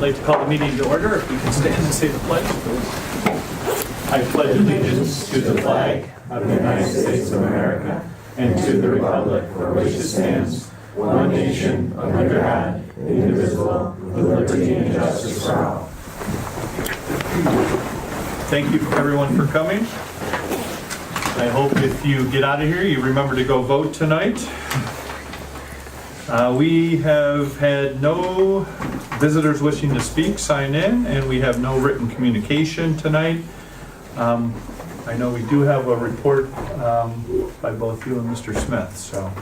like to call the meeting to order. If we can stand and say the pledge, please. I pledge allegiance to the flag of the United States of America and to the republic for which it stands, one nation, under God, indivisible, with liberty and justice for all. Thank you everyone for coming. I hope if you get out of here, you remember to go vote tonight. We have had no visitors wishing to speak sign in, and we have no written communication tonight. I know we do have a report by both you and Mr. Smith, so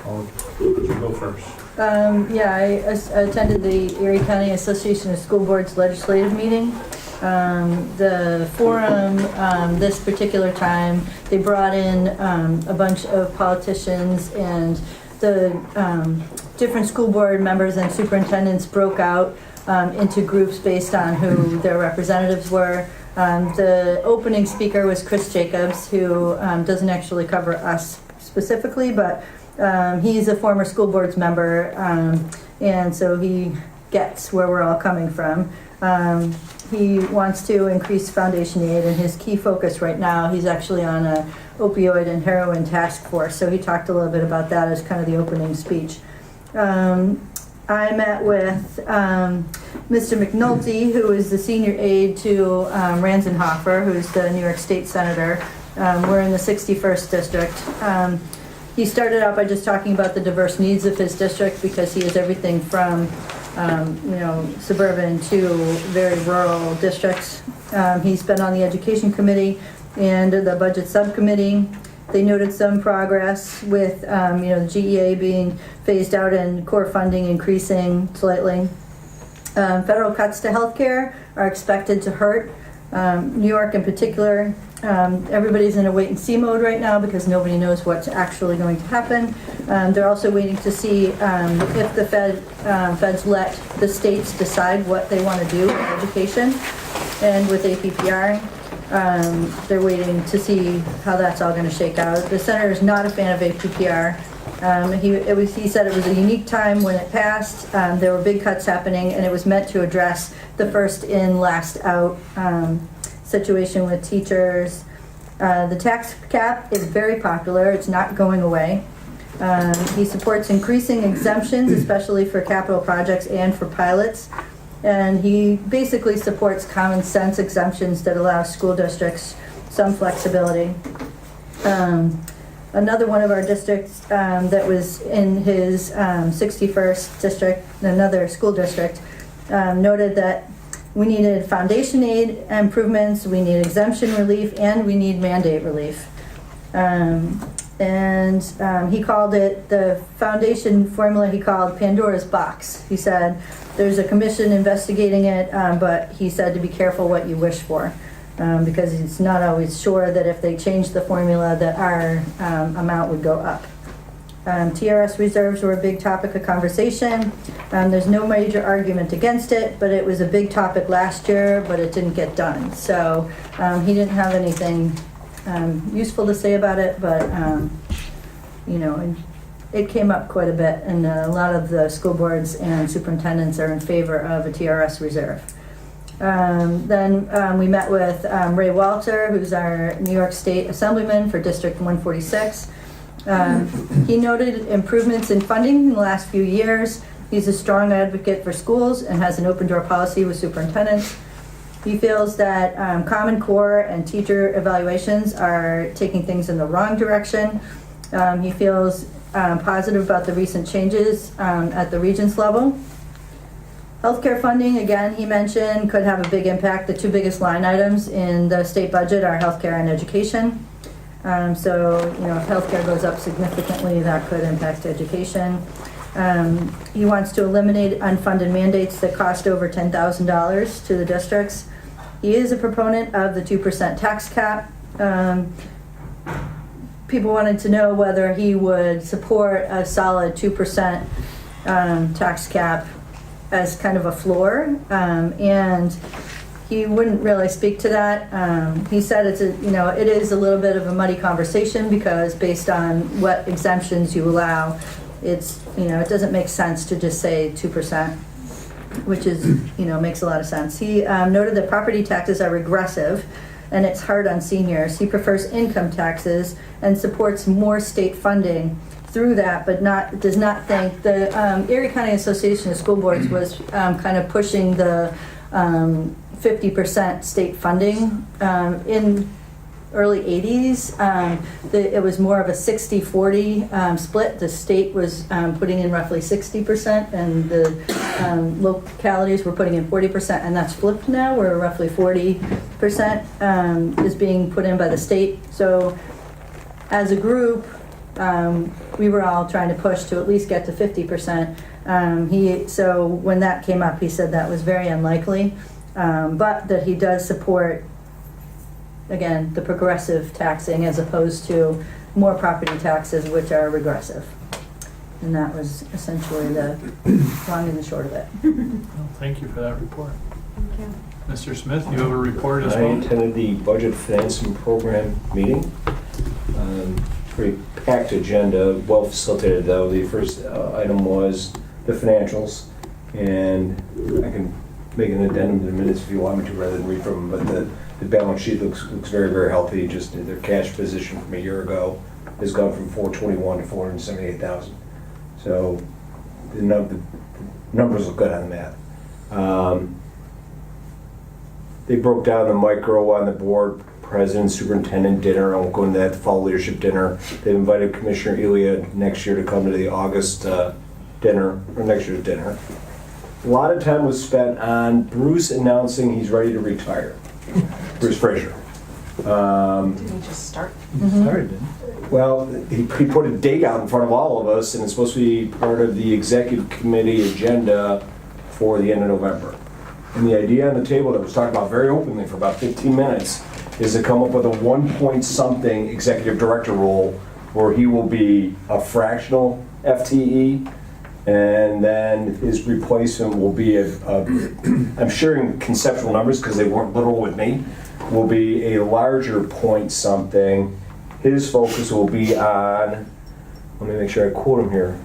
I'll let you go first. Yeah, I attended the Erie County Association of School Boards legislative meeting. The forum this particular time, they brought in a bunch of politicians, and the different school board members and superintendents broke out into groups based on who their representatives were. The opening speaker was Chris Jacobs, who doesn't actually cover us specifically, but he's a former school boards member, and so he gets where we're all coming from. He wants to increase foundation aid, and his key focus right now, he's actually on a opioid and heroin task force, so he talked a little bit about that as kind of the opening speech. I met with Mr. McNulty, who is the senior aide to Ranzenhofer, who's the New York State Senator. We're in the 61st district. He started out by just talking about the diverse needs of his district, because he has everything from suburban to very rural districts. He's been on the education committee and the budget subcommittee. They noted some progress with the GEA being phased out and core funding increasing slightly. Federal cuts to healthcare are expected to hurt New York in particular. Everybody's in a wait and see mode right now because nobody knows what's actually going to happen. They're also waiting to see if the feds let the states decide what they want to do with education and with APPR. They're waiting to see how that's all going to shake out. The senator is not a fan of APPR. He said it was a unique time when it passed. There were big cuts happening, and it was meant to address the first in, last out situation with teachers. The tax cap is very popular. It's not going away. He supports increasing exemptions, especially for capital projects and for pilots. And he basically supports common sense exemptions that allow school districts some flexibility. Another one of our districts that was in his 61st district, another school district, noted that we needed foundation aid improvements, we need exemption relief, and we need mandate relief. He called it, the foundation formula he called Pandora's box. He said there's a commission investigating it, but he said to be careful what you wish for, because he's not always sure that if they change the formula that our amount would go up. TRS reserves were a big topic of conversation. There's no major argument against it, but it was a big topic last year, but it didn't get done. So he didn't have anything useful to say about it, but it came up quite a bit, and a lot of the school boards and superintendents are in favor of a TRS reserve. Then we met with Ray Walter, who's our New York State Assemblyman for District 146. He noted improvements in funding in the last few years. He's a strong advocate for schools and has an open door policy with superintendents. He feels that Common Core and teacher evaluations are taking things in the wrong direction. He feels positive about the recent changes at the Regents level. Healthcare funding, again, he mentioned, could have a big impact. The two biggest line items in the state budget are healthcare and education. If healthcare goes up significantly, that could impact education. He wants to eliminate unfunded mandates that cost over $10,000 to the districts. He is a proponent of the 2% tax cap. People wanted to know whether he would support a solid 2% tax cap as kind of a floor, and he wouldn't really speak to that. He said it is a little bit of a muddy conversation, because based on what exemptions you allow, it doesn't make sense to just say 2%. which is, makes a lot of sense. He noted that property taxes are regressive and it's hard on seniors. He prefers income taxes and supports more state funding through that, but does not think the Erie County Association of School Boards was kind of pushing the 50% state funding in early 80s. It was more of a 60-40 split. The state was putting in roughly 60% and the localities were putting in 40%, and that's flipped now where roughly 40% is being put in by the state. So as a group, we were all trying to push to at least get to 50%. So when that came up, he said that was very unlikely, but that he does support, again, the progressive taxing as opposed to more property taxes, which are regressive. And that was essentially the long and the short of it. Well, thank you for that report. Thank you. Mr. Smith, you have a report as I well? attended the Budget Financing Program meeting. Pretty packed agenda, well facilitated though. The first item was the financials, and I can make an addendum in the minutes if you want me to rather than read from them, but the balance sheet looks very, very healthy. Just their cash position from a year ago has gone from 421 to 478,000. So the numbers look good on the math. They broke down the micro on the board president, superintendent dinner. I won't go into that, the fall leadership dinner. They've invited Commissioner Elia next year to come to the August dinner, or next year's dinner. A lot of time was spent on Bruce announcing he's ready to retire. Bruce Frazier. Didn't he just start? Started, didn't Well, he put a date out in front of all of us, and it's supposed to be part of the executive committee agenda for the end of November. And the idea on the table that was talked about very openly for about 15 minutes is to come up with a 1-point-something executive director role where he will be a fractional FTE, and then his replacement will be I'm sharing conceptual numbers because they weren't literal with me, will be a larger point something. His focus will be on, let me make sure I quote him here.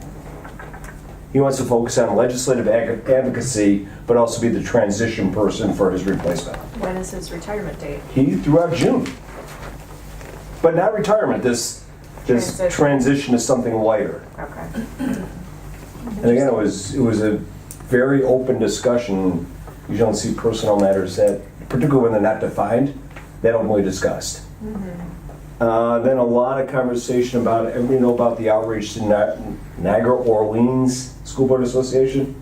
He wants to focus on legislative advocacy, but also be the transition person for his replacement. When is his retirement date? He threw out June. But not retirement, this transition to something lighter. Okay. And again, it was a very open discussion. You don't see personnel matters that, particularly when they're not defined, that openly discussed. Then a lot of conversation about, everybody know about the outreach to Niagara Orleans School Board Association?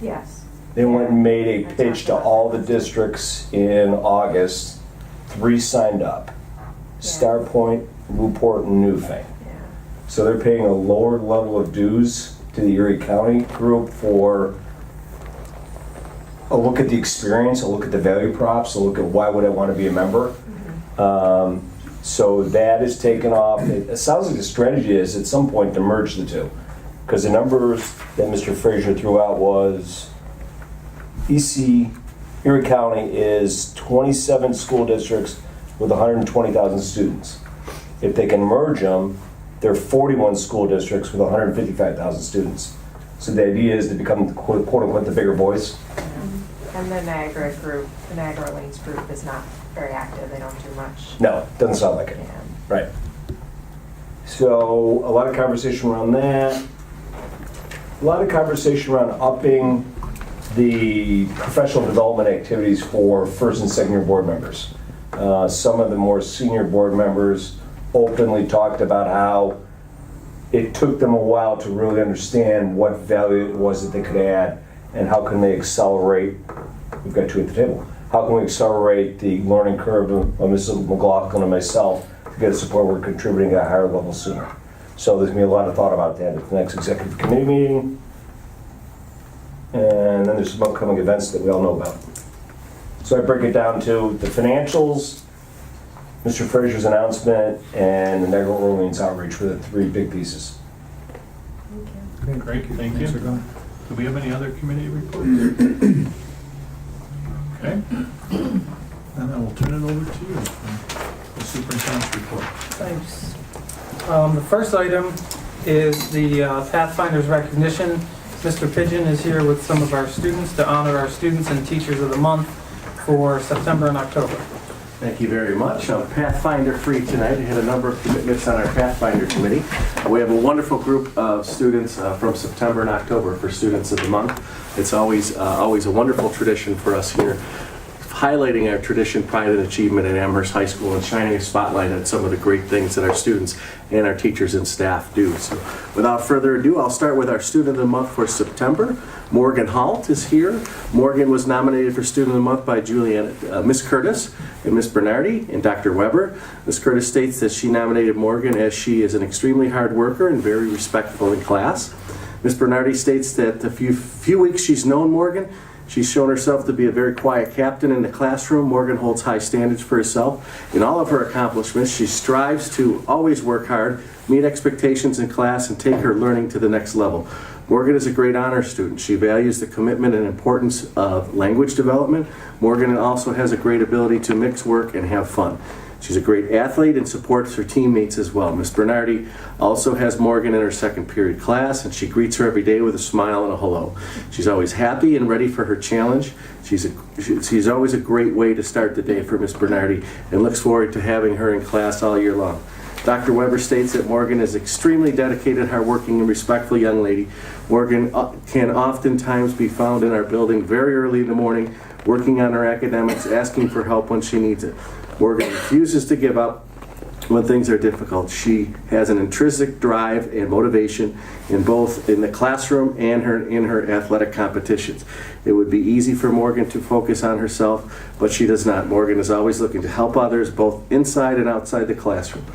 Yes. They went and made a pitch to all the districts in August. 3 signed up. Star Point, Newport, and Newfane. Yeah. So they're paying a lower level of dues to the Erie County group for a look at the experience, a look at the value props, a look at why would I want to be a member. So that is taken off. It sounds like the strategy is at some point to merge the two. Because the numbers that Mr. Frazier threw out was Erie County is 27 school districts with 120,000 students. If they can merge them, they're 41 school districts with 155,000 students. So the idea is to become quote unquote the bigger voice. And the Niagara Orleans group is not very active. They don't do much. No, doesn't sound like it. Yeah. Right. So a lot of conversation around that. A lot of conversation around upping the professional development activities for first and second year board members. Some of the more senior board members openly talked about how it took them a while to really understand what value it was that they could add and how can they accelerate, we've got 2 at the table, how can we accelerate the learning curve of Mrs. McLaughlin and myself to get the support we're contributing at a higher level sooner. So there's going to be a lot of thought about that at the next executive committee meeting. And then there's some upcoming events that we all know about. So I break it down to the financials, Mr. Frazier's announcement, and the Niagara Orleans outreach were the 3 big pieces. Thank you. Great, thank you. Do we have any other committee reports? Okay. Then I will turn it over to you for the superintendent's report. Thanks. The first item is the Pathfinders recognition. Mr. Pigeon is here with some of our students to honor our students and teachers of the month for September and October. Thank you very much. I'm Pathfinder free tonight. I had a number of commitments on our Pathfinder committee. We have a wonderful group of students from September and October for Students of the Month. It's always a wonderful tradition for us here, highlighting our tradition, pride, and achievement at Amherst High School and shining a spotlight on some of the great things that our students and our teachers and staff do. So without further ado, I'll start with our Student of the Month for September. Morgan Halt is here. Morgan was nominated for Student of the Month by Miss Curtis and Miss Bernardi and Dr. Weber. Miss Curtis states that she nominated Morgan as she is an extremely hard worker and very respectful in class. Miss Bernardi states that the few weeks she's known Morgan, she's shown herself to be a very quiet captain in the classroom. Morgan holds high standards for herself. In all of her accomplishments, she strives to always work hard, meet expectations in class, and take her learning to the next level. Morgan is a great honor student. She values the commitment and importance of language development. Morgan also has a great ability to mix work and have fun. She's a great athlete and supports her teammates as well. Miss Bernardi also has Morgan in her second period class, and she greets her every day with a smile and a hello. She's always happy and ready for her challenge. She's always a great way to start the day for Miss Bernardi, and looks forward to having her in class all year long. Dr. Weber states that Morgan is extremely dedicated, hardworking, and respectful young lady. Morgan can oftentimes be found in our building very early in the morning, working on her academics, asking for help when she needs it. Morgan refuses to give up when things are difficult. She has an intrinsic drive and motivation in both in the classroom and in her athletic competitions. It would be easy for Morgan to focus on herself, but she does not. Morgan is always looking to help others, both inside and outside the classroom.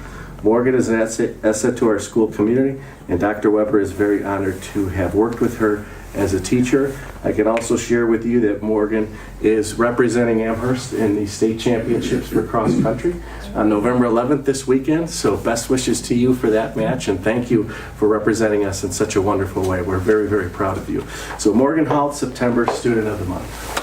Morgan is an asset to our school community, and Dr. Weber is very honored to have worked with her as a teacher. I can also share with you that Morgan is representing Amherst in the state championships for cross country on November 11th this weekend, so best wishes to you for that match, and thank you for representing us in such a wonderful way. We're very, very proud of you. So Morgan Halt, September Student of the Month.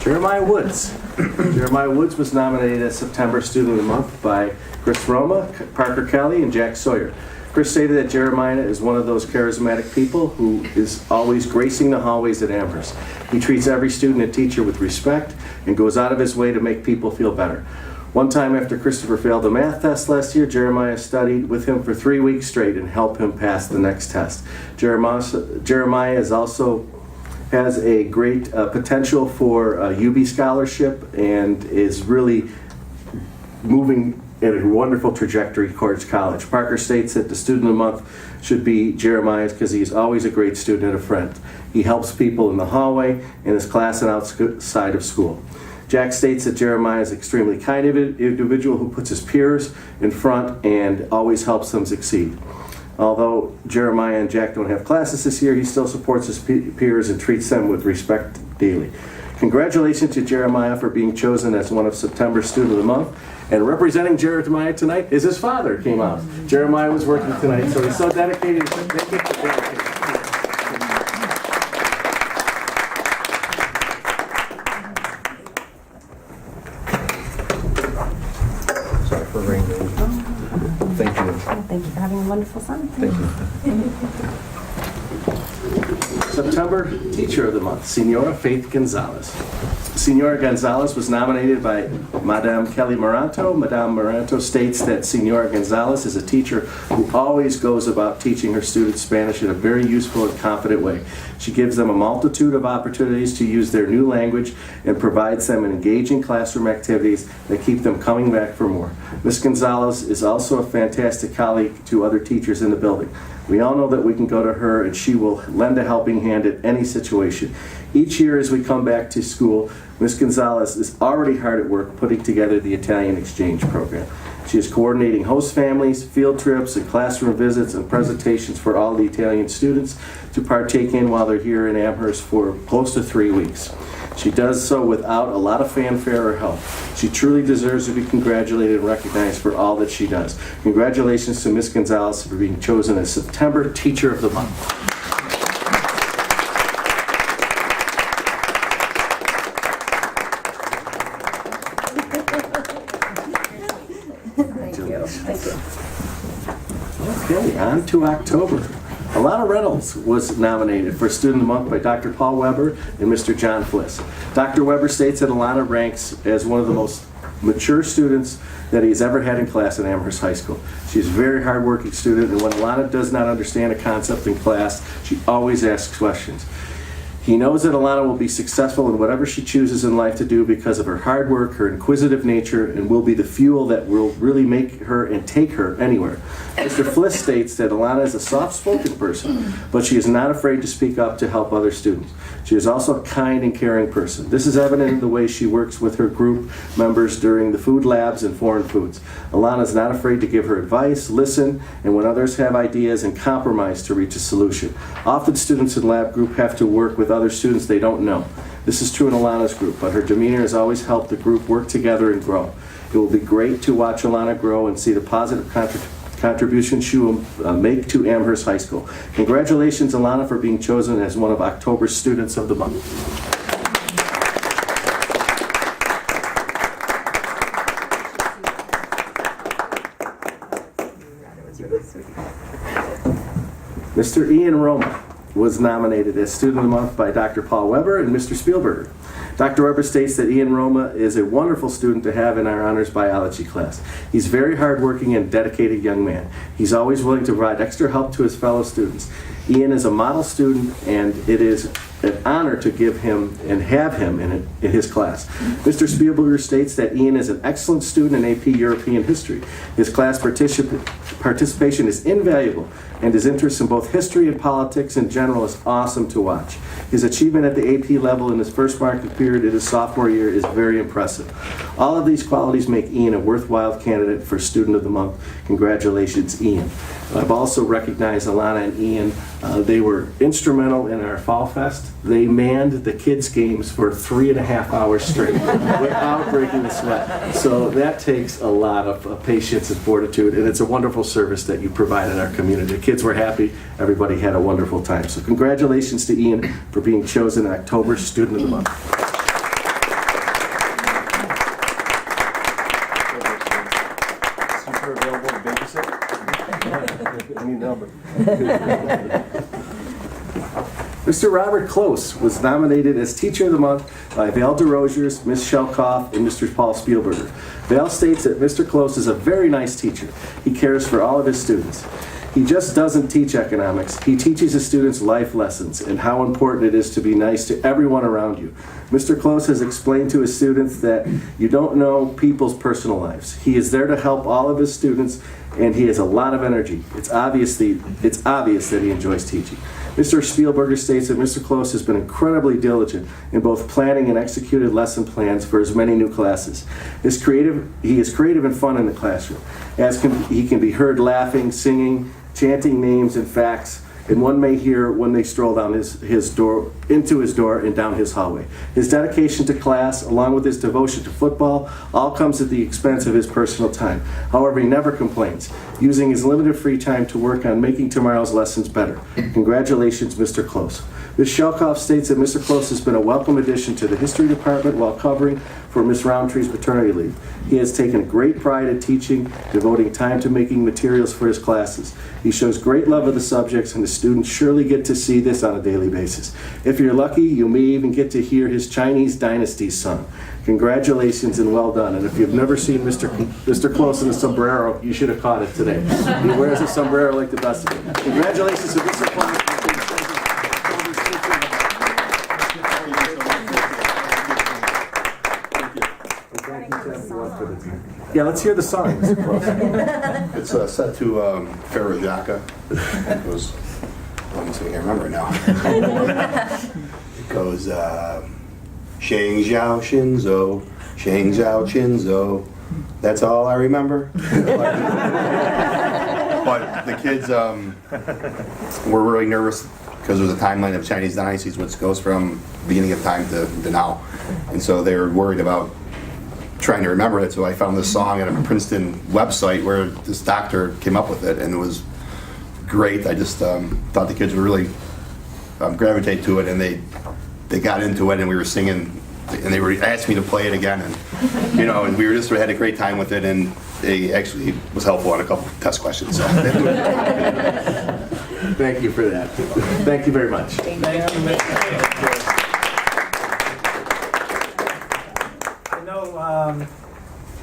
Jeremiah Woods. Jeremiah Woods was nominated as September Student of the Month by Chris Roma, Parker Kelly, and Jack Sawyer. Chris stated that Jeremiah is one of those charismatic people who is always gracing the hallways at Amherst. He treats every student and teacher with respect and goes out of his way to make people feel better. One time after Christopher failed a math test last year, Jeremiah studied with him for 3 weeks straight and helped him pass the next test. Jeremiah is also has a great potential for a UB scholarship and is really moving in a wonderful trajectory towards college. Parker states that the Student of the Month should be Jeremiah's because he's always a great student and a friend. He helps people in the hallway, in his class, and outside of school. Jack states that Jeremiah is an extremely kind individual who puts his peers in front and always helps them succeed. Although Jeremiah and Jack don't have classes this year, he still supports his peers and treats them with respect daily. Congratulations to Jeremiah for being chosen as one of September's Student of the Month. And representing Jeremiah tonight is his father, came out. Jeremiah was working tonight, so he's so dedicated. Thank you for dedicating. Sorry for ringing. Thank you. Thank you for having a wonderful son. Thank you. September Teacher of the Month, Senora Faith Gonzalez. Senora Gonzalez was nominated by Madame Kelly Moranto. Madame Moranto states that Senora Gonzalez is a teacher who always goes about teaching her students Spanish in a very useful and confident way. She gives them a multitude of opportunities to use their new language and provides them engaging classroom activities that keep them coming back for more. Ms. Gonzalez is also a fantastic colleague to other teachers in the building. We all know that we can go to her and she will lend a helping hand at any situation. Each year as we come back to school, Ms. Gonzalez is already hard at work putting together the Italian exchange program. She is coordinating host families, field trips, and classroom visits and presentations for all the Italian students to partake in while they're here in Amherst for close to 3 weeks. She does so without a lot of fanfare or help. She truly deserves to be congratulated and recognized for all that she does. Congratulations to Ms. Gonzalez for being chosen as September Teacher of the Month. much. Okay, on to October. Alana Reynolds was nominated for Student of the Month by Dr. Paul Weber and Mr. John Fliss. Dr. Weber states that Alana ranks as one of the most mature students that he's ever had in class at Amherst High School. She's a very hardworking student, and when Alana does not understand a concept in class, she always asks questions. He knows that Alana will be successful in whatever she chooses in life to do because of her hard work, her inquisitive nature, and will be the fuel that will really make her and take her anywhere. Mr. Fliss states that Alana is a soft-spoken person, but she is not afraid to speak up to help other students. She is also a kind and caring person. This is evident in the way she works with her group members during the food labs and foreign foods. Alana is not afraid to give her advice, listen, and when others have ideas, and compromise to reach a solution. Often students in lab group have to work with other students they don't know. This is true in Alana's group, but her demeanor has always helped the group work together and grow. It will be great to watch Alana grow and see the positive contribution she will make to Amherst High School. Congratulations, Alana, for being chosen as one of October's Students of the Month. Mr. Ian Roma was nominated as Student of the Month by Dr. Paul Weber and Mr. Spielberger. Dr. Weber states that Ian Roma is a wonderful student to have in our honors biology class. He's very hardworking and dedicated young man. He's always willing to provide extra help to his fellow students. Ian is a model student, and it is an honor to give him and have him in his class. Mr. Spielberger states that Ian is an excellent student in AP European History. His class participation is invaluable, and his interest in both history and politics in general is awesome to watch. His achievement at the AP level in his first marking period in his sophomore year is very impressive. All of these qualities make Ian a worthwhile candidate for Student of the Month. Congratulations, Ian. I've also recognized Alana and Ian. They were instrumental in our Fall Fest. They manned the kids' games for 3.5 hours straight without breaking a sweat. So that takes a lot of patience and fortitude, and it's a wonderful service that you provide in our community. The kids were happy. Everybody had a wonderful time. So congratulations to Ian for being chosen October Student of the Month. Super available to babysit. Any number. Mr. Robert Close was nominated as Teacher of the Month by Val DeRosiers, Ms. Shelkoff, and Mr. Paul Spielberger. Val states that Mr. Close is a very nice teacher. He cares for all of his students. He just doesn't teach economics. He teaches his students life lessons and how important it is to be nice to everyone around you. Mr. Close has explained to his students that you don't know people's personal lives. He is there to help all of his students, and he has a lot of energy. It's obvious that he enjoys teaching. Mr. Spielberger states that Mr. Close has been incredibly diligent in both planning and executed lesson plans for his many new classes. He is creative and fun in the classroom, he can be heard laughing, singing, chanting names and facts, and one may hear when they stroll down his door, into his door and down his hallway. His dedication to class, along with his devotion to football, all comes at the expense of his personal time. However, he never complains, using his limited free time to work on making tomorrow's lessons better. Congratulations, Mr. Close. Ms. Shelkoff states that Mr. Close has been a welcome addition to the history department while covering for Ms. Roundtree's maternity leave. He has taken great pride in teaching, devoting time to making materials for his classes. He shows great love of the subjects, and the students surely get to see this on a daily basis. If you're lucky, you may even get to hear his Chinese dynasty sung. Congratulations and well done. And if you've never seen Mr. Close in a sombrero, you should have caught it today. He wears a sombrero like the best of them. Congratulations to Mr. Close. Yeah, let's hear the song, Mr. Close. It's set to Farajaka. It was, let me see if I can remember it now. It goes, Shang Zhao Shinzo, Shang Zhao Chinzo. That's all I remember. But the kids were really nervous because there's a timeline of Chinese dynasties, which goes from beginning of time to now. And so they were worried about trying to remember it, so I found this song on a Princeton website where this doctor came up with it, and it was great. I just thought the kids would really gravitate to it, and they got into it, and we were singing and they were asked me to play it again, and and we had a great time with it, and they actually was helpful on a couple test questions. So. Thank you for that. Thank you very much. Thank you, Mitch. I know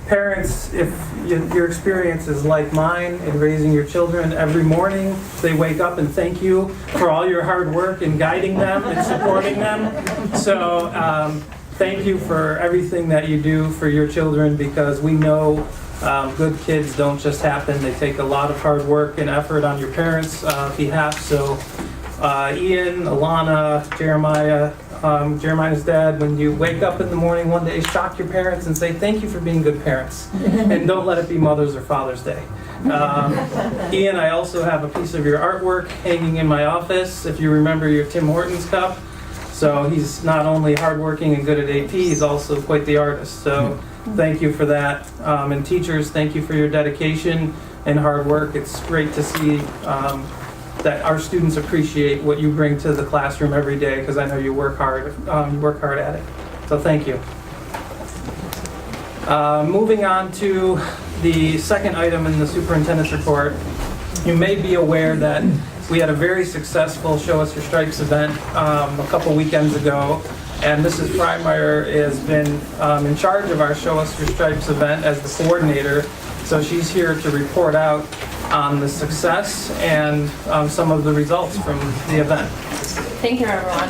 parents, if your experience is like mine in raising your children, every morning they wake up and thank you for all your hard work in guiding them and supporting them. So thank you for everything that you do for your children, because we know good kids don't just happen. They take a lot of hard work and effort on your parents' behalf. So Ian, Alana, Jeremiah's dad, when you wake up in the morning one day, shock your parents and say thank you for being good parents, and don't let it be Mother's or Father's Day. Ian, I also have a piece of your artwork hanging in my office, if you remember your Tim Hortons cup. So he's not only hardworking and good at AP, he's also quite the artist. So thank you for that. And teachers, thank you for your dedication and hard work. It's great to see that our students appreciate what you bring to the classroom every day, because I know you work hard. You work hard at it. So thank you. Moving on to the second item in the superintendent's report, you may be aware that we had a very successful Show Us Your Stripes event a couple weekends ago, and Mrs. Freimeyer has been in charge of our Show Us Your Stripes event as the coordinator. So she's here to report out on the success and some of the results from the event. Thank you, everyone.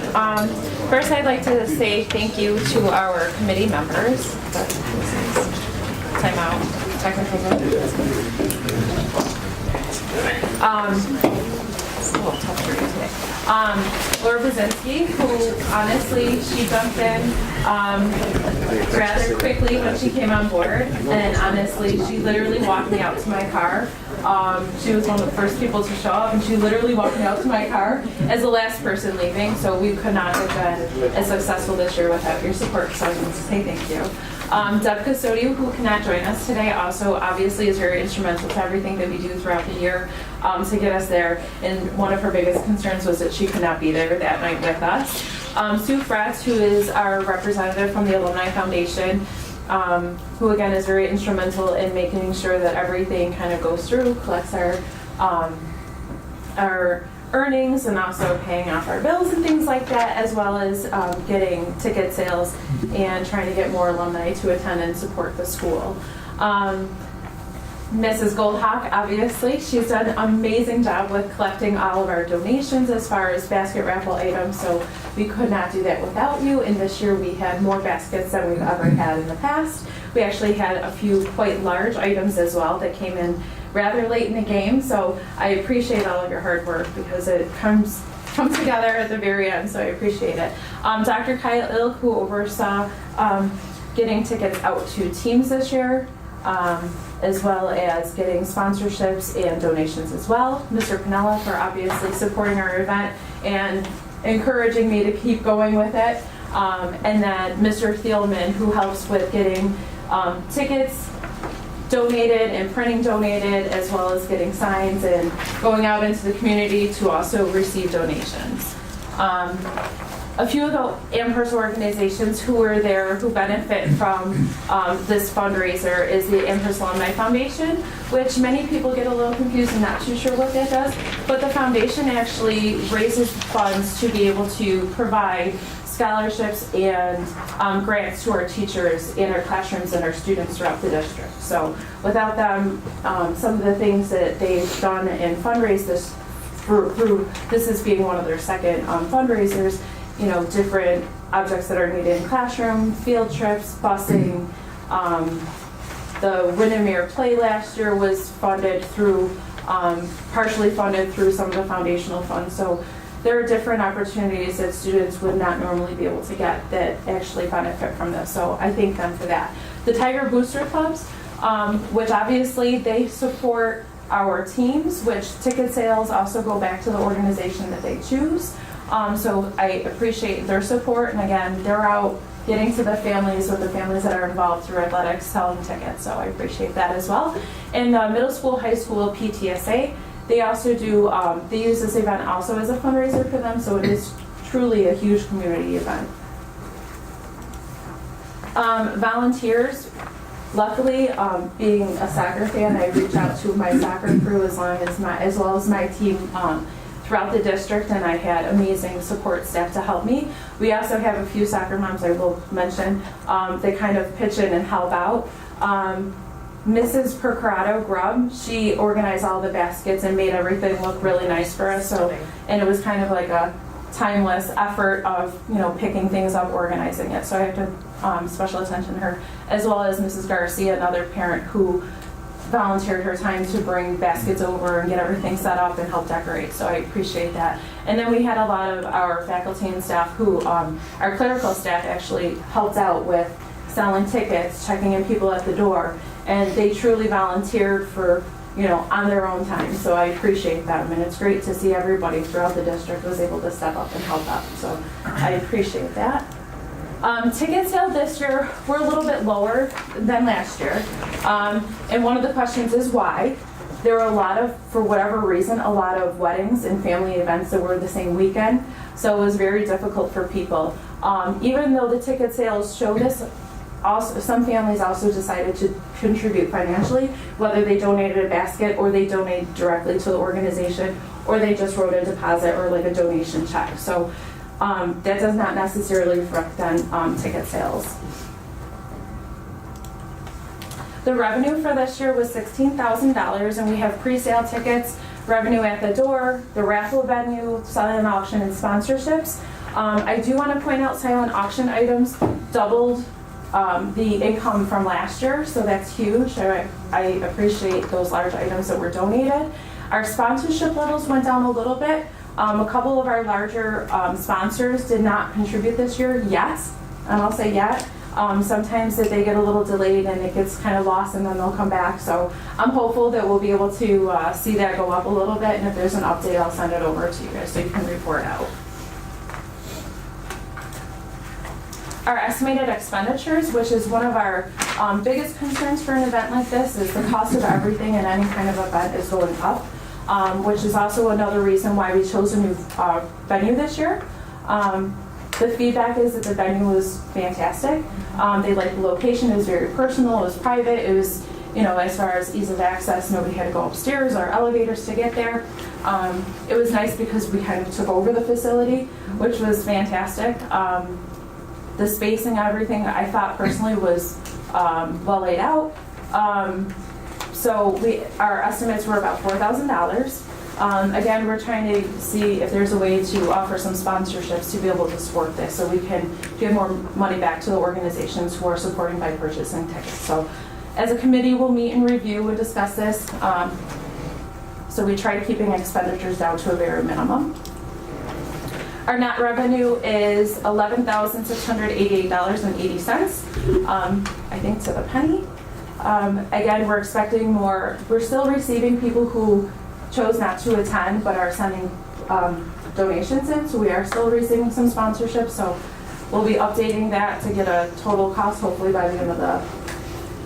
First, I'd like to say thank you to our committee members. Time out. Technical it's a little tough for you today. Laura Brzezinski, who honestly, she jumped in rather quickly when she came on board, and honestly, she literally walked me out to my car. She was one of the first people to show up, and she literally walked me out to my car as the last person leaving, so we could not have been as successful this year without your support, so I want to say thank you. Deb Custodio, who cannot join us today, also obviously is very instrumental to everything that we do throughout the year to get us there, and one of her biggest concerns was that she could not be there that night with us. Sue Fratz, who is our representative from the Alumni Foundation, who again is very instrumental in making sure that everything kind of goes through, collects our earnings and also paying off our bills and things like that, as well as getting ticket sales and trying to get more alumni to attend and support the school. Mrs. Goldhawk, obviously, she's done an amazing job with collecting all of our donations as far as basket raffle items, so we could not do that without you, and this year we had more baskets than we've ever had in the past. We actually had a few quite large items as well that came in rather late in the game, so I appreciate all of your hard work because it comes together at the very end, so I appreciate it. Dr. Kyle Ilk, who oversaw getting tickets out to teams this year, as well as getting sponsorships and donations as well. Mr. Pinella for obviously supporting our event and encouraging me to keep going with it. And then Mr. Thielman, who helps with getting tickets donated and printing donated, as well as getting signs and going out into the community to also receive donations. A few of the Amherst organizations who were there who benefit from this fundraiser is the Amherst Alumni Foundation, which many people get a little confused and not too sure what that does, but the foundation actually raises funds to be able to provide scholarships and grants to our teachers in our classrooms and our students throughout the district. So without them, some of the things that they've done and fundraised this through this is being one of their second fundraisers, you know, different objects that are needed in classroom, field trips, busing. The Windermere play last year was funded through, partially funded through some of the foundational funds. So there are different opportunities that students would not normally be able to get that actually benefit from this. So I thank them for that. The Tiger Booster Clubs, which obviously they support our teams, which ticket sales also go back to the organization that they choose. So I appreciate their support, and again, they're out getting to the families with the families that are involved through athletics, selling tickets, so I appreciate that as well. And middle school, high school PTSA, they also do, they use this event also as a fundraiser for them, so it is truly a huge community event. Volunteers, luckily, being a soccer fan, I reach out to my soccer crew as well as my team throughout the district, and I had amazing support staff to help me. We also have a few soccer moms I will mention. They kind of pitch in and help out. Mrs. Percarato Grubb, she organized all the baskets and made everything look really nice for us. So, and it was kind of like a timeless effort of, you know, picking things up, organizing it. So I have to special attention to her, as well as Mrs. Garcia, another parent who volunteered her time to bring baskets over and get everything set up and help decorate. So I appreciate that. And then we had a lot of our faculty and staff who, our clerical staff actually helped out with selling tickets, checking in people at the door, and they truly volunteered for, you know, on their own time. So I appreciate them, and it's great to see everybody throughout the district was able to step up and help out. So I appreciate that. Ticket sale this year, we're a little bit lower than last year. And one of the questions is why. There were a lot of, for whatever reason, a lot of weddings and family events that were the same weekend. So it was very difficult for people. Even though the ticket sales showed us, also, some families also decided to contribute financially, whether they donated a basket or they donated directly to the organization, or they just wrote a deposit or like a donation check. So that does not necessarily reflect on ticket sales. The revenue for this year was $16,000, and we have pre-sale tickets, revenue at the door, the raffle venue, silent auction, and sponsorships. I do want to point out silent auction items doubled the income from last year, so that's huge. I appreciate those large items that were donated. Our sponsorship levels went down a little bit. A couple of our larger sponsors did not contribute this year yet, and I'll say yet. Sometimes that they get a little delayed and it gets kind of lost and then they'll come back. So I'm hopeful that we'll be able to see that go up a little bit, and if there's an update, I'll send it over to you guys so you can report out. Our estimated expenditures, which is one of our biggest concerns for an event like this, is the cost of everything in any kind of event is going up, which is also another reason why we chose a new venue this year. The feedback is that the venue was fantastic. They liked the location. It was very personal. It was private. It was, you know, as far as ease of access, nobody had to go upstairs or elevators to get there. It was nice because we kind of took over the facility, which was fantastic. The spacing and everything, I thought personally, was well laid out. So our estimates were about $4,000. Again, we're trying to see if there's a way to offer some sponsorships to be able to support this, so we can give more money back to the organizations who are supporting by purchasing tickets. So as a committee, we'll meet and review and discuss this. So we try keeping expenditures down to a very minimum. Our net revenue is $11,688.80, I think to the penny. Again, we're expecting more. We're still receiving people who chose not to attend but are sending donations in, so we are still receiving some sponsorships. So we'll be updating that to get a total cost hopefully by the end of the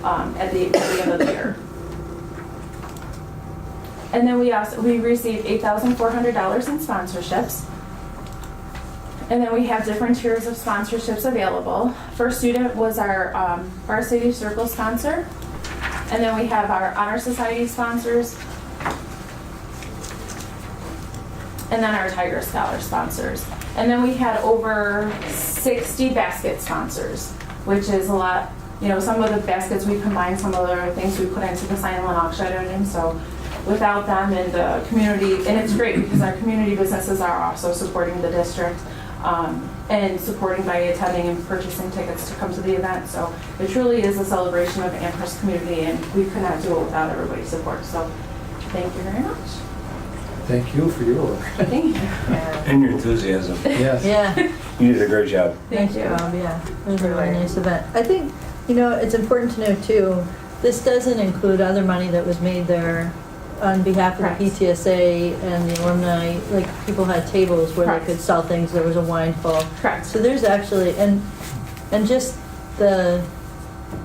at the end of the year. And then we received $8,400 in sponsorships. And then we have different tiers of sponsorships available. First student was our VARSITY Circle sponsor. And then we have our Honor Society sponsors. And then our Tiger Scholar sponsors. And then we had over 60 basket sponsors, which is a lot. You know, some of the baskets we combined, some of the other things we put into the silent auction item. So without them in the community, and it's great because our community businesses are also supporting the district. And supporting by attending and purchasing tickets to come to the event. So it truly is a celebration of Amherst community, and we could not do it without everybody's support. So thank you very much. Thank you for your work. Thank you. And your enthusiasm. Yes. Yeah, You did a great job. Thank you. Yeah, it was a really nice event. I think, you know, it's important to note too, this doesn't include other money that was made there on behalf of Correct. the PTSA and the alumni. Like, people had tables where Correct. they could sell things. There was a wine fall. Correct. So there's actually, and just the,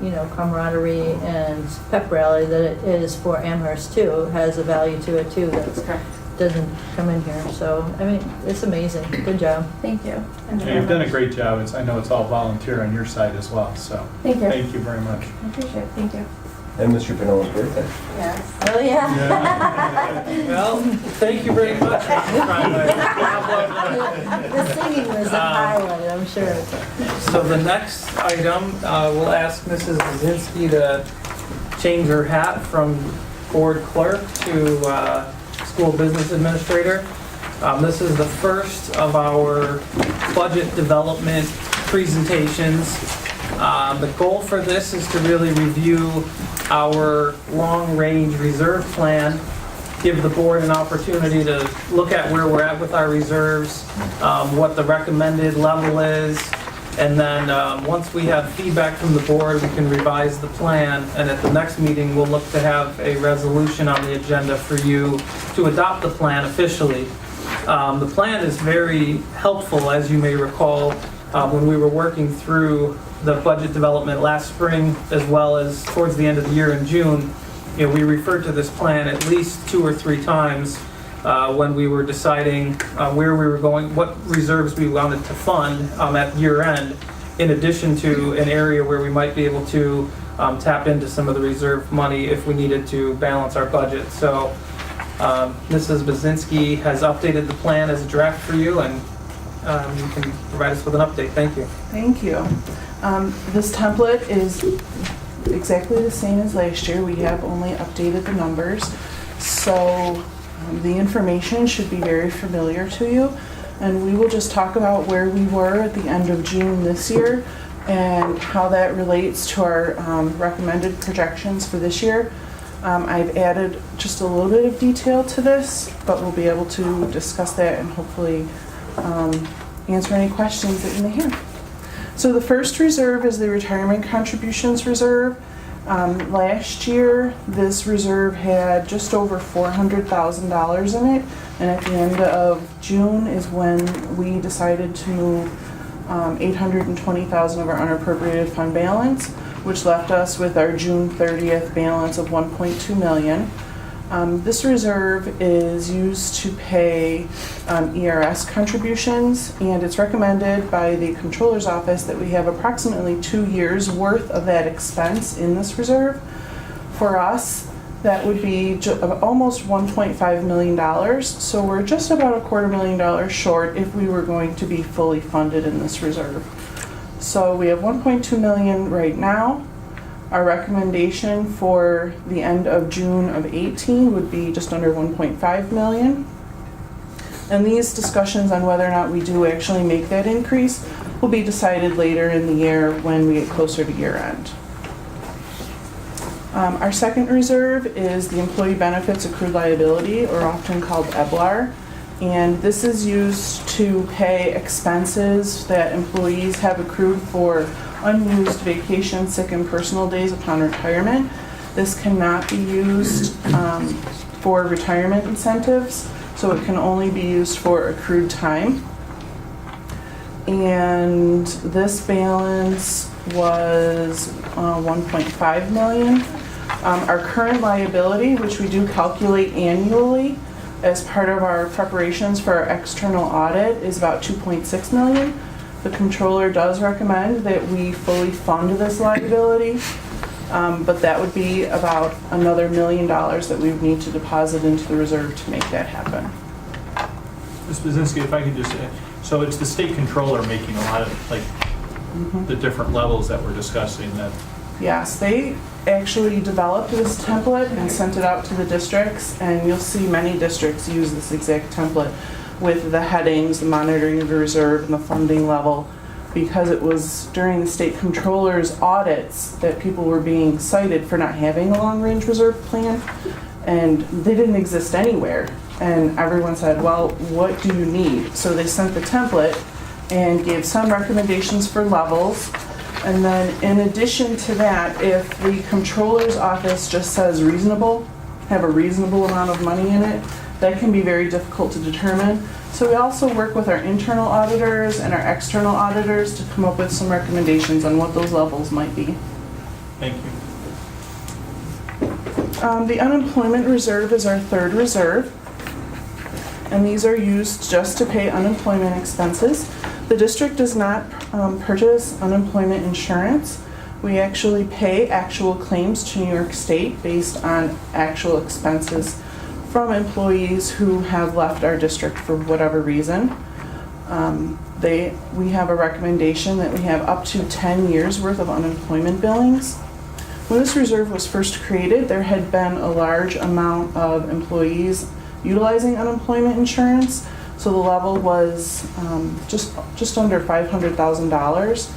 you know, camaraderie and pep rally that it is for Amherst too has a value to it too. That's correct. doesn't come in here. So, I mean, it's amazing. Good job. Thank you. Yeah, you've done a great job. I know it's all volunteer on your side as well, so Thank you. thank you very much. I appreciate it. Thank you. And Mr. Pinilla's birthday. Yes. Oh, yeah. Well, thank you very much. The singing was the highlight, I'm sure. So the next item, we'll ask Mrs. Brzezinski to change her hat from board clerk to school business administrator. This is the first of our budget development presentations. The goal for this is to really review our long-range reserve plan, give the board an opportunity to look at where we're at with our reserves, what the recommended level is, and then once we have feedback from the board, we can revise the plan, and at the next meeting, we'll look to have a resolution on the agenda for you to adopt the plan officially. The plan is very helpful, as you may recall, when we were working through the budget development last spring, as well as towards the end of the year in June. You know, we referred to this plan at least 2 or 3 times when we were deciding where we were going, what reserves we wanted to fund at year end, in addition to an area where we might be able to tap into some of the reserve money if we needed to balance our budget. So Mrs. Brzezinski has updated the plan as a draft for you, and you can provide us with an update. Thank you. Thank you. This template is exactly the same as last year. We have only updated the numbers. So the information should be very familiar to you. And we will just talk about where we were at the end of June this year and how that relates to our recommended projections for this year. I've added just a little bit of detail to this, but we'll be able to discuss that and hopefully answer any questions that you may have. So the first reserve is the retirement contributions reserve. Last year, this reserve had just over $400,000 in it, and at the end of June is when we decided to move $820,000 of our unappropriated fund balance, which left us with our June 30th balance of $1.2 million. This reserve is used to pay ERS contributions, and it's recommended by the Controller's Office that we have approximately 2 years worth of that expense in this reserve. For us, that would be almost $1.5 million, so we're just about $250,000 short if we were going to be fully funded in this reserve. So we have $1.2 million right now. Our recommendation for the end of June of 18 would be just under 1.5 million. And these discussions on whether or not we do actually make that increase will be decided later in the year when we get closer to year end. Our second reserve is the Employee Benefits Accrued Liability, or often called EBLAR. And this is used to pay expenses that employees have accrued for unused vacation, sick, and personal days upon retirement. This cannot be used for retirement incentives, so it can only be used for accrued time. And this balance was $1.5 million. Our current liability, which we do calculate annually as part of our preparations for our external audit, is about $2.6 million. The controller does recommend that we fully fund this liability, but that would be about another $1 million that we would need to deposit into the reserve to make that happen. Ms. Brzezinski, if I could just say, so it's the state controller making a lot of, like, the different levels that we're discussing that. Yes, they actually developed this template and sent it out to the districts, and you'll see many districts use this exact template with the headings, the monitoring of the reserve, and the funding level, because it was during the state controller's audits that people were being cited for not having a long-range reserve plan, and they didn't exist anywhere. And everyone said, well, what do you need? So they sent the template and gave some recommendations for levels. And then in addition to that, if the controller's office just says reasonable, have a reasonable amount of money in it, that can be very difficult to determine. So we also work with our internal auditors and our external auditors to come up with some recommendations on what those levels might be. Thank you. The unemployment reserve is our third reserve. and these are used just to pay unemployment expenses. The district does not purchase unemployment insurance. We actually pay actual claims to New York State based on actual expenses from employees who have left our district for whatever reason. We have a recommendation that we have up to 10 years worth of unemployment billings. When this reserve was first created, there had been a large amount of employees utilizing unemployment insurance, so the level was just under $500,000.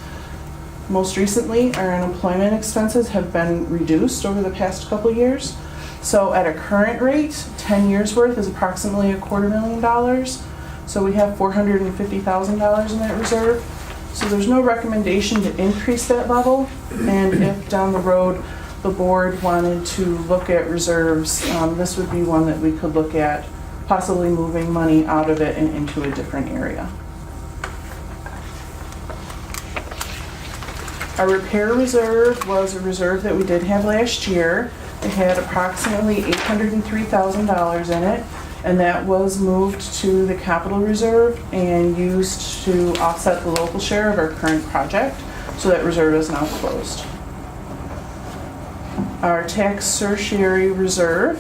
Most recently, our unemployment expenses have been reduced over the past couple years. So at a current rate, 10 years worth is approximately $250,000. So we have $450,000 in that reserve. So there's no recommendation to increase that level. And if down the road the board wanted to look at reserves, this would be one that we could look at, possibly moving money out of it and into a different area. Our repair reserve was a reserve that we did have last year. It had approximately $803,000 in it, and that was moved to the capital reserve and used to offset the local share of our current project. So that reserve is now closed. Our tax certiorari reserve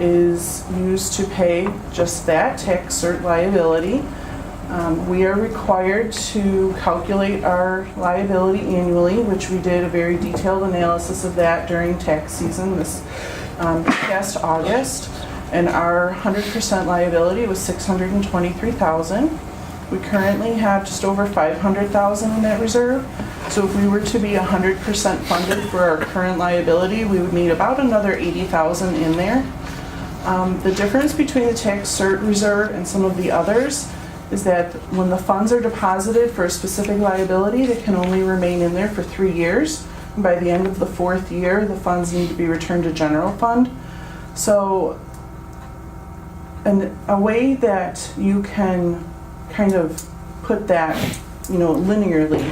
is used to pay just that, tax cert liability. We are required to calculate our liability annually, which we did a very detailed analysis of that during tax season this past August. And our 100% liability was $623,000. We currently have just over $500,000 in that reserve. So if we were to be 100% funded for our current liability, we would need about another $80,000 in there. The difference between the tax cert reserve and some of the others is that when the funds are deposited for a specific liability, they can only remain in there for 3 years. And by the end of the 4th year, the funds need to be returned to general fund. So, and a way that you can kind of put that, linearly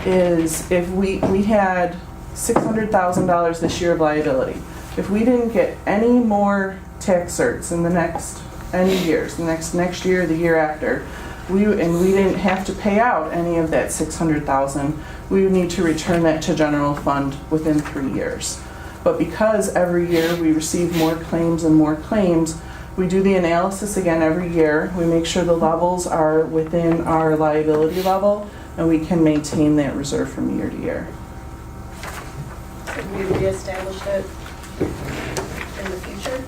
is if we had $600,000 this year of liability. If we didn't get any more tax certs in the next any years, the next year, the year after, we didn't have to pay out any of that $600,000, we would need to return that to general fund within 3 years. But because every year we receive more claims and more claims, we do the analysis again every year. We make sure the levels are within our liability level, and we can maintain that reserve from year to year. Have we reestablished it in the future?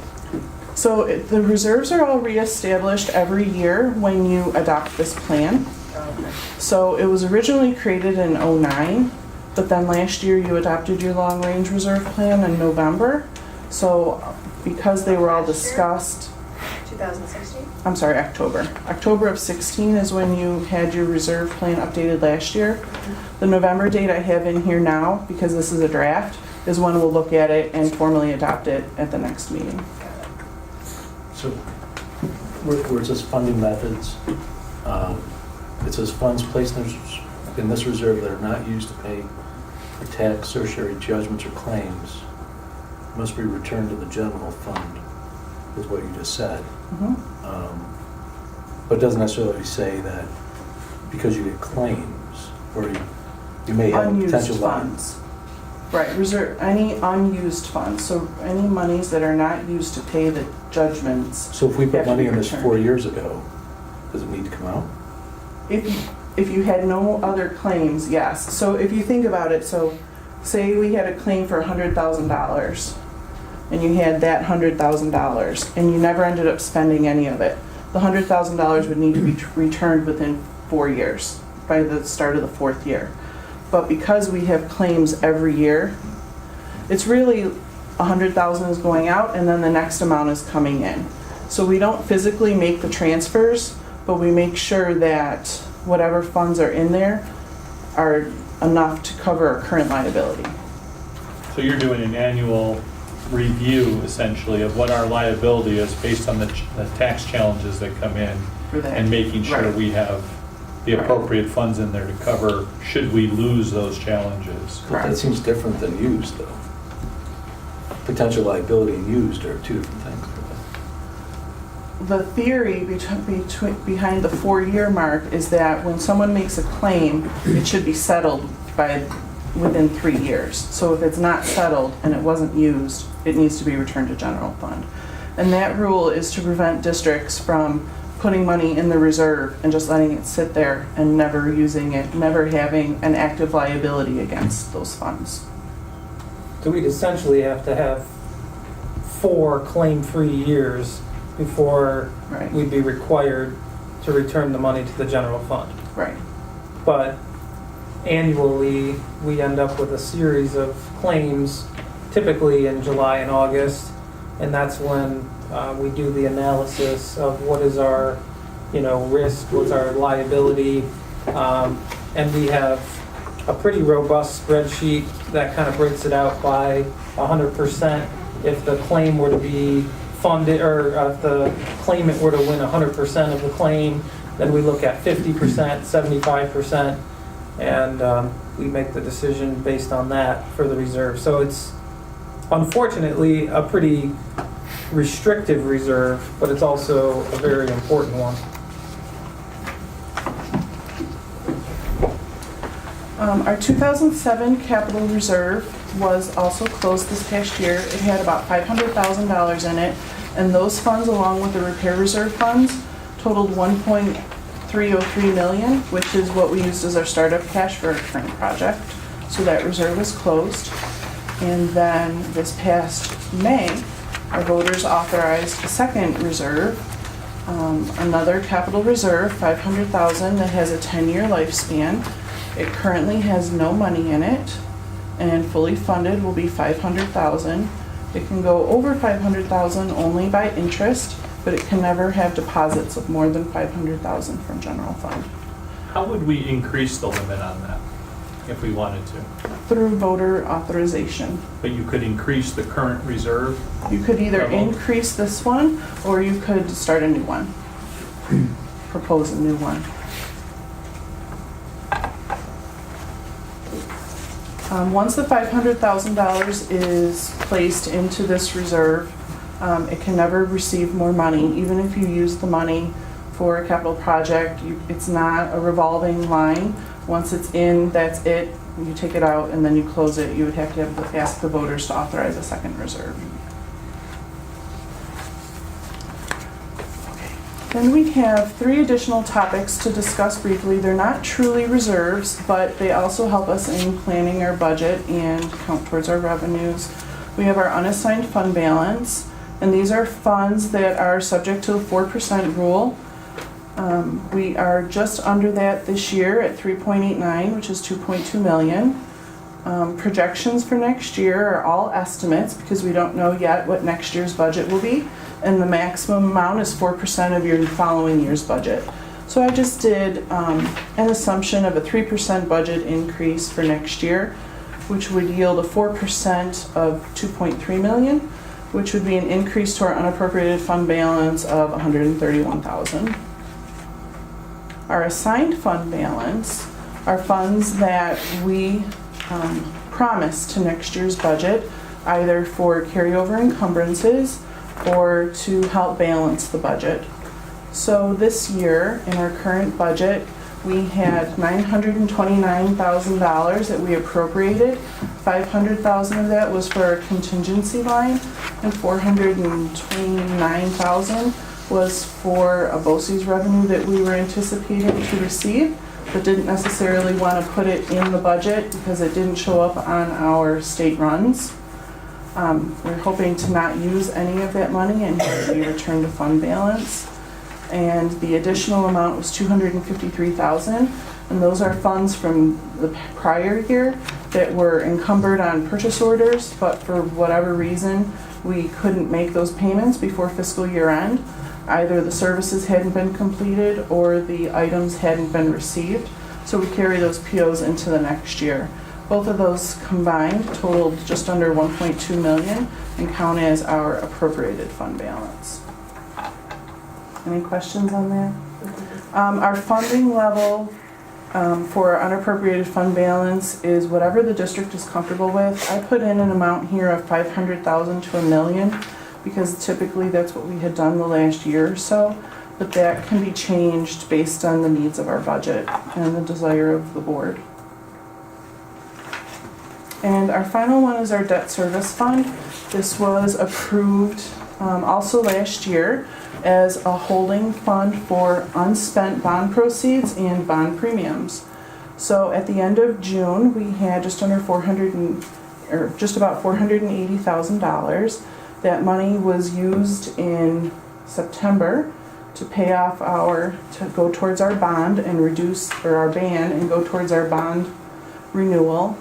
So the reserves are all reestablished every year when you adopt this plan. Okay. So it was originally created in '09, but then last year you adopted your long range reserve plan in November. So because they were all discussed, 2016? I'm sorry, October. October of 16 is when you had your reserve plan updated last year. The November date I have in here now, because this is a draft, is when we'll look at it and formally adopt it at the next meeting. So, where it says funding methods, it says funds placed in this reserve that are not used to pay for tax, certiorari judgments, or claims must be returned to the general fund, is what you just said. Mm-hmm. But it doesn't necessarily say that because you get claims, or you may have Unused potential funds. Right, reserve any unused funds, so any monies that are not used to pay the judgments. So if we put have to money be in this returned. 4 years ago, does it need to come out? If you had no other claims, yes. So if you think about it, so say we had a claim for $100,000 and you had that $100,000 and you never ended up spending any of it, the $100,000 would need to be returned within 4 years, by the start of the 4th year. But because we have claims every year, it's really $100,000 is going out and then the next amount is coming in. So we don't physically make the transfers, but we make sure that whatever funds are in there are enough to cover our current liability. So you're doing an annual review, essentially, of what our liability is based on the tax challenges that come in, For that. and making sure Right. we have the appropriate funds in there to cover should we lose those challenges. But that seems different than used, though. Potential liability and used are two different things. the theory behind the 4-year mark is that when someone makes a claim, it should be settled within 3 years. So if it's not settled and it wasn't used, it needs to be returned to general fund. And that rule is to prevent districts from putting money in the reserve and just letting it sit there and never using it, never having an active liability against those funds. So we'd essentially have to have 4 claim-free years before Right. we'd be required to return the money to the general fund. Right. But annually, we end up with a series of claims, typically in July and August, and that's when we do the analysis of what is our, risk, what's our liability, and we have a pretty robust spreadsheet that kind of breaks it out by 100%. If the claim were to be funded, or if the claimant were to win 100% of the claim, then we look at 50%, 75%, and we make the decision based on that for the reserve. So it's unfortunately a pretty restrictive reserve, but it's also a very important one. Our 2007 capital reserve was also closed this past year. It had about $500,000 in it, and those funds, along with the repair reserve funds, totaled $1.303 million, which is what we used as our startup cash for our current project. So that reserve is closed. And then this past May, our voters authorized a second reserve, another capital reserve, $500,000, that has a 10-year lifespan. It currently has no money in it, and fully funded will be $500,000. It can go over $500,000 only by interest, but it can never have deposits of more than $500,000 from general fund. How would we increase the limit on that if we wanted to? Through voter authorization. But you could increase the current reserve? You could either level? increase this one, or you could start a new one. Propose a new one. Once the $500,000 is placed into this reserve, it can never receive more money. Even if you use the money for a capital project, it's not a revolving line. Once it's in, that's it. You take it out and then you close it. You would have to ask the voters to authorize a second reserve. Then we have 3 additional topics to discuss briefly. They're not truly reserves, but they also help us in planning our budget and count towards our revenues. We have our unassigned fund balance, and these are funds that are subject to the 4% rule. We are just under that this year at 3.89, which is 2.2 million. Projections for next year are all estimates because we don't know yet what next year's budget will be, and the maximum amount is 4% of your following year's budget. So I just did an assumption of a 3% budget increase for next year, which would yield a 4% of 2.3 million, which would be an increase to our unappropriated fund balance of 131,000. Our assigned fund balance are funds that we promise to next year's budget, either for carryover encumbrances or to help balance the budget. So this year, in our current budget, we had $929,000 that we appropriated. $500,000 of that was for our contingency line, and $429,000 was for a BOCES revenue that we were anticipating to receive, but didn't necessarily want to put it in the budget because it didn't show up on our state runs. We're hoping to not use any of that money and be returned to fund balance. And the additional amount was $253,000, and those are funds from the prior year that were encumbered on purchase orders, but for whatever reason, we couldn't make those payments before fiscal year end. Either the services hadn't been completed or the items hadn't been received, so we carry those POs into the next year. Both of those combined totaled just under 1.2 million and count as our appropriated fund balance. Any questions on that? Our funding level for our unappropriated fund balance is whatever the district is comfortable with. I put in an amount here of $500,000 to $1 million because typically that's what we had done the last year or so, but that can be changed based on the needs of our budget and the desire of the board. And our final one is our debt service fund. This was approved also last year as a holding fund for unspent bond proceeds and bond premiums. So at the end of June, we had just about $480,000. That money was used in September to pay off to go towards our bond and our ban and go towards our bond renewal.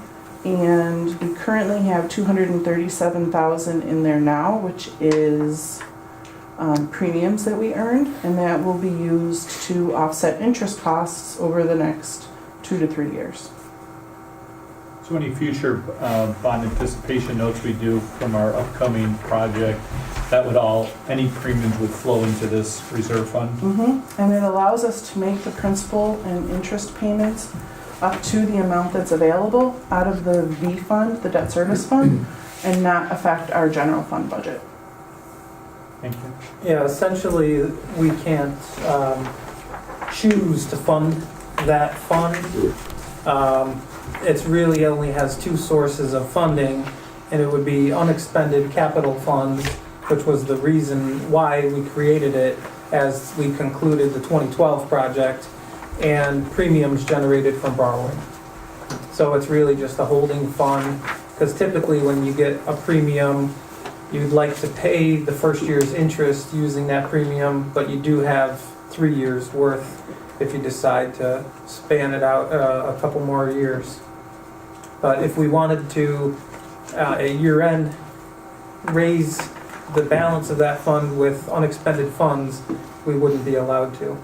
And we currently have $237,000 in there now, which is premiums that we earned, and that will be used to offset interest costs over the next 2 to 3 years. So any future bond anticipation notes we do from our upcoming project, any premiums would flow into this reserve fund? And it allows us to make the principal and interest payments up to the amount that's available out of the V fund, the debt service fund, and not affect our general fund budget. Thank you. Yeah, essentially, we can't choose to fund that fund. It really only has two sources of funding, and it would be unexpended capital funds, which was the reason why we created it as we concluded the 2012 project, and premiums generated from borrowing. So it's really just a holding fund, because typically when you get a premium, you'd like to pay the first year's interest using that premium, but you do have 3 years worth if you decide to span it out a couple more years. But if we wanted to, at year-end, raise the balance of that fund with unexpended funds, we wouldn't be allowed to.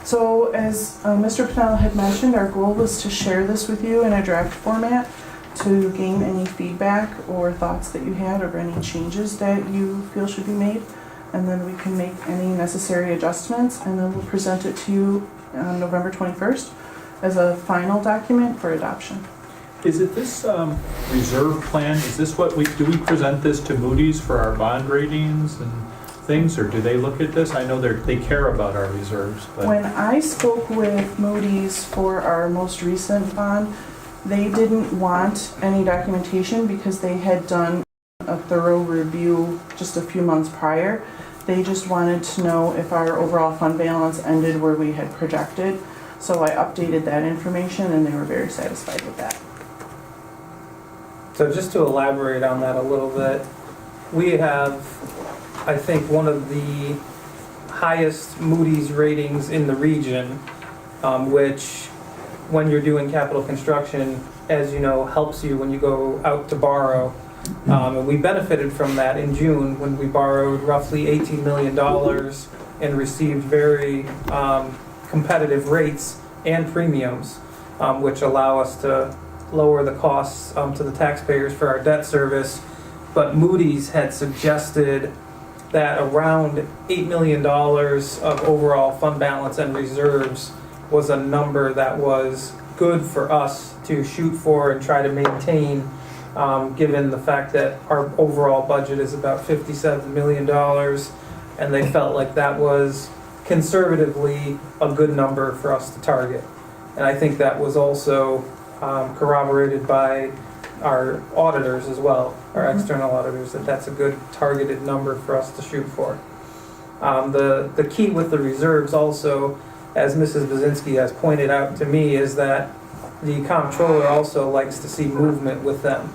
So as Mr. Pennell had mentioned, our goal was to share this with you in a draft format to gain any feedback or thoughts that you had or any changes that you feel should be made. And then we can make any necessary adjustments, and then we'll present it to you on November 21st as a final document for adoption. Is it this reserve plan, is this what do we present this to Moody's for our bond ratings and things, or do they look at this? I know they care about our reserves, but... When I spoke with Moody's for our most recent bond, they didn't want any documentation because they had done a thorough review just a few months prior. They just wanted to know if our overall fund balance ended where we had projected. So I updated that information, and they were very satisfied with that. So just to elaborate on that a little bit, we have, I think, one of the highest Moody's ratings in the region, which, when you're doing capital construction, as you know, helps you when you go out to borrow. And we benefited from that in June when we borrowed roughly $18 million and received very competitive rates and premiums, which allow us to lower the costs to the taxpayers for our debt service. But Moody's had suggested that around $8 million of overall fund balance and reserves was a number that was good for us to shoot for and try to maintain, given the fact that our overall budget is about $57 million, and they felt like that was conservatively a good number for us to target. And I think that was also corroborated by our auditors as well, our external auditors, that that's a good targeted number for us to shoot for. The key with the reserves also, as Mrs. Bazinski has pointed out to me, is that the comptroller also likes to see movement with them.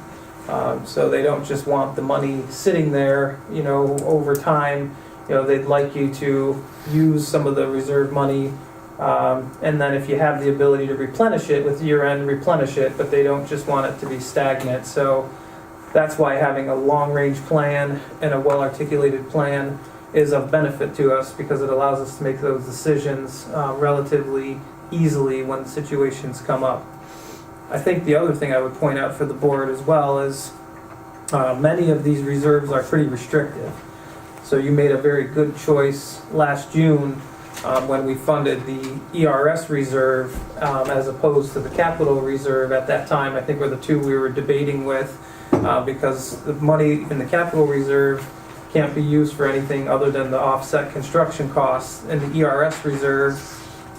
So they don't just want the money sitting there, over time. They'd like you to use some of the reserve money, and then if you have the ability to replenish it with year-end, replenish it, but they don't just want it to be stagnant. So that's why having a long-range plan and a well-articulated plan is of benefit to us, because it allows us to make those decisions relatively easily when situations come up. I think the other thing I would point out for the board as well is many of these reserves are pretty restrictive. So you made a very good choice last June when we funded the ERS reserve as opposed to the capital reserve at that time. I think were the two we were debating with. because the money in the capital reserve can't be used for anything other than to offset construction costs. And the ERS reserve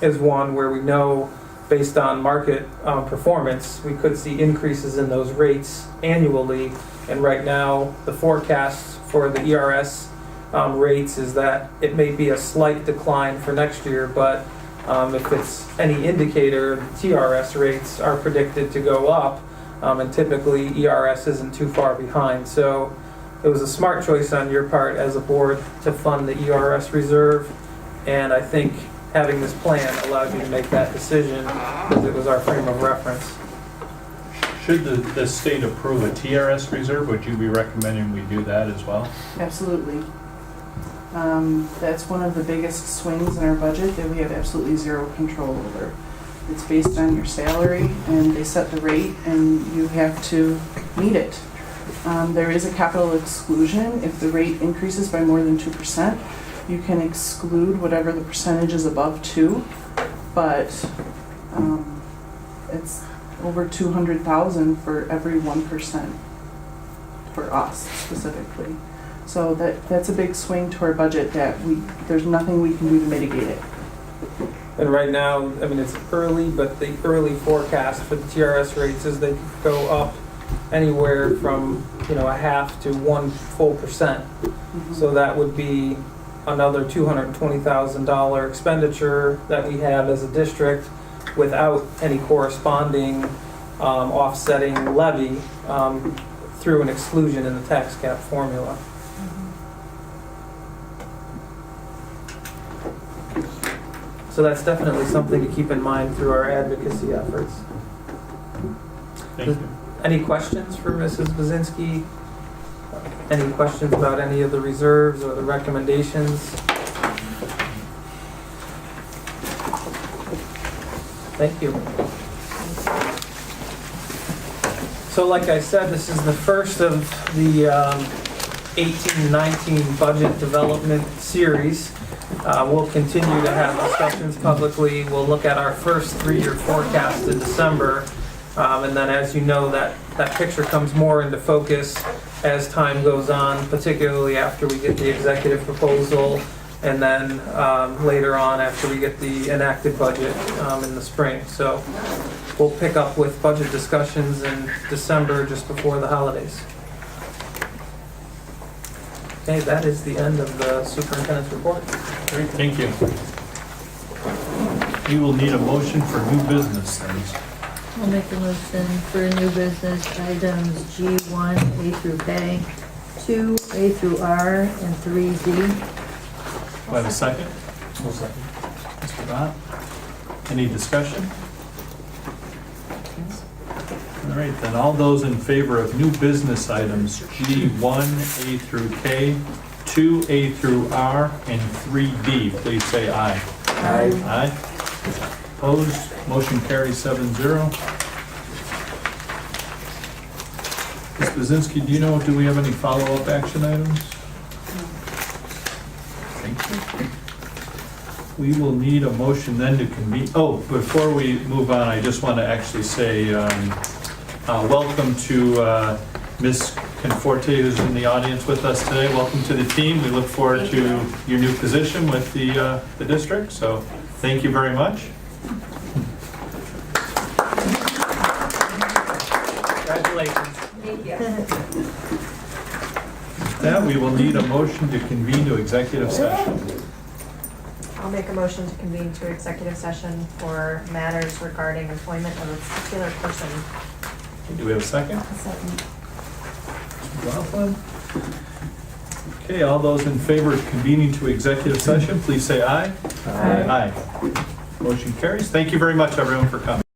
is one where we know, based on market performance, we could see increases in those rates annually. And right now, the forecast for the ERS rates is that it may be a slight decline for next year, but if it's any indicator, TRS rates are predicted to go up, and typically ERS isn't too far behind. So it was a smart choice on your part as a board to fund the ERS reserve, and I think having this plan allowed you to make that decision because it was our frame of reference. Should the state approve a TRS reserve, would you be recommending we do that as well? Absolutely. That's one of the biggest swings in our budget that we have absolutely zero control over. It's based on your salary, and they set the rate, and you have to meet it. There is a capital exclusion. If the rate increases by more than 2%, you can exclude whatever the percentage is above 2, but it's over 200,000 for every 1% for us specifically. So that's a big swing to our budget that there's nothing we can do to mitigate it. And right now, I mean, it's early, but the early forecast for the TRS rates is they could go up anywhere from, a half to 1 full percent. So that would be another $220,000 expenditure that we have as a district without any corresponding offsetting levy through an exclusion in the tax cap formula. So that's definitely something to keep in mind through our advocacy efforts. Thank you. Any questions for Mrs. Bazinski? Any questions about any of the reserves or the recommendations? Thank you. So like I said, this is the first of the 18-19 budget development series. We'll continue to have discussions publicly. We'll look at our first 3-year forecast in December. And then, as you know, that picture comes more into focus as time goes on, particularly after we get the executive proposal, and then later on after we get the enacted budget in the spring. So we'll pick up with budget discussions in December, just before the holidays. Okay, that is the end of the superintendent's report. Great, thank you. We will need a motion for new business things. I'll make a motion for new business items G1, A through K, 2, A through R, and 3D. Do I have a second? No second. Mr. Bott? Any discussion? All right, then all those in favor of new business items G1, A through K, 2, A through R, and 3D, please say aye. Aye. Aye. Opposed? Motion carries 7-0. Ms. Bazinski, do you know, do we have any follow-up action items? Thank you. We will need a motion then to convene. Oh, before we move on, I just want to actually say welcome to Ms. Conforte, who's in the audience with us today. Welcome to the team. We look forward to your new position with the district. So thank you very much. Congratulations. Thank you. With that, we will need a motion to convene to executive session. I'll make a motion to convene to executive session for matters regarding employment of a particular person. Do we have a second? Second. Mr. McLaughlin? Okay, all those in favor of convening to executive session, please say aye. Aye. Aye. Motion carries. Thank you very much, everyone, for coming.